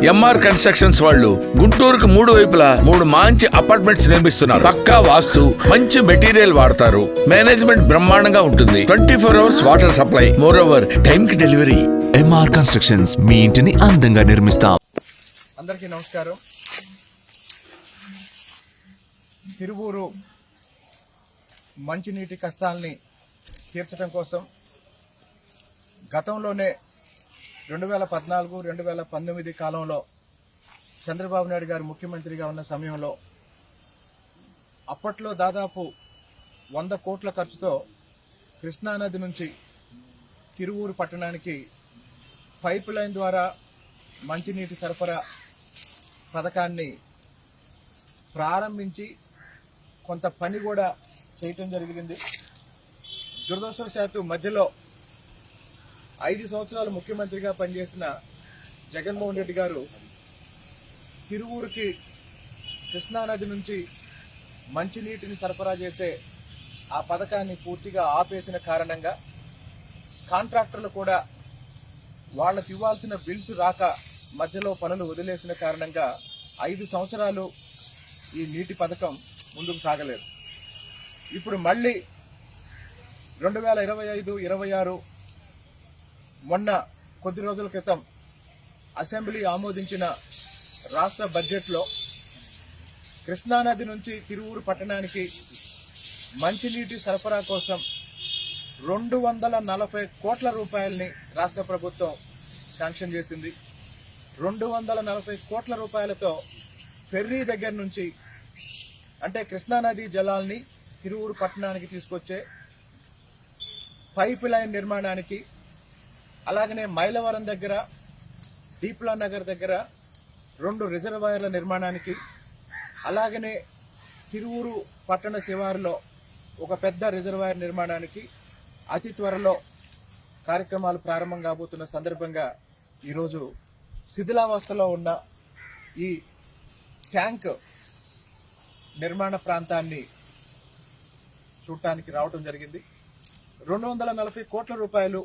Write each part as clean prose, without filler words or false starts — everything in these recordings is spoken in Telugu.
ఎంఆర్ కన్స్ట్రక్షన్స్ వాళ్ళు గుంటూరుకు 3 వైపులా 3 మంచి అపార్ట్మెంట్స్ నిర్మిస్తున్నారు. పక్కా వాస్తు, మంచి మెటీరియల్ వాడతారు. మేనేజ్మెంట్ బ్రహ్మాండంగా ఉంటుంది. 24 hours water supply, more over time కి డెలివరీ. ఎంఆర్ కన్స్ట్రక్షన్స్, మీ ఇంటిని అందంగా నిర్మిస్తాం. అందరికీ నమస్కారం. తిరువూరు మంచినీటి కష్టాల్ని తీర్చడం కోసం గతంలోనే 2014-2019 కాలంలో చంద్రబాబు నాయుడు గారు ముఖ్యమంత్రిగా ఉన్న సమయంలో అప్పట్లో దాదాపు 100 కోట్ల ఖర్చుతో కృష్ణానది నుంచి తిరువూరు పట్టణానికి పైప్ లైన్ ద్వారా మంచినీటి సరఫరా పథకాన్ని ప్రారంభించి కొంత పని కూడా చేయటం జరిగింది. దురదృష్టవశాత్తు మధ్యలో 5 సంవత్సరాలు ముఖ్యమంత్రిగా పనిచేసిన జగన్మోహన్ రెడ్డి గారు తిరువూరుకి కృష్ణానది నుంచి మంచినీటిని సరఫరా చేసే ఆ పథకాన్ని పూర్తిగా ఆపేసిన కారణంగా కాంట్రాక్టర్లు కూడా వాళ్ళకి ఇవ్వాల్సిన బిల్స్ రాక మధ్యలో పనులు వదిలేసిన కారణంగా 5 సంవత్సరాలు ఈ నీటి పథకం ముందుకు సాగలేదు. ఇప్పుడు మళ్ళీ 2025-26 మొన్న కొద్ది రోజుల క్రితం అసెంబ్లీ ఆమోదించిన రాష్ట్ర బడ్జెట్లో కృష్ణానది నుంచి తిరువూరు పట్టణానికి మంచినీటి సరఫరా కోసం 240 కోట్ల రూపాయలని రాష్ట్ర ప్రభుత్వం శాంక్షన్ చేసింది. 240 కోట్ల రూపాయలతో ఫెర్రీ దగ్గర నుంచి, అంటే కృష్ణానది జలాల్ని తిరువూరు పట్టణానికి తీసుకొచ్చే పైప్ లైన్ నిర్మాణానికి, అలాగనే మైలవరం దగ్గర, దీప్లా నగర్ దగ్గర 2 రిజర్వాయర్ల నిర్మాణానికి, అలాగనే తిరువూరు పట్టణ శివారులో ఒక పెద్ద రిజర్వాయర్ నిర్మాణానికి అతి త్వరలో కార్యక్రమాలు ప్రారంభం కాబోతున్న సందర్భంగా ఈరోజు శిథిలావస్థలో ఉన్న ఈ ట్యాంక్ నిర్మాణ ప్రాంతాన్ని చూడటానికి రావటం జరిగింది. 240 కోట్ల రూపాయలు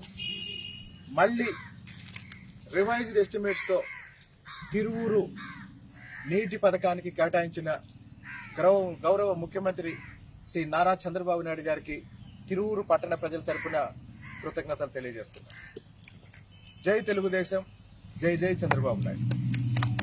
మళ్లీ రివైజ్డ్ ఎస్టిమేట్స్తో తిరువూరు నీటి పథకానికి కేటాయించిన గౌరవ ముఖ్యమంత్రి శ్రీ నారా చంద్రబాబు నాయుడు గారికి తిరువూరు పట్టణ ప్రజల తరపున కృతజ్ఞతలు తెలియజేస్తున్నాను. జై తెలుగుదేశం, జై జై చంద్రబాబు నాయుడు.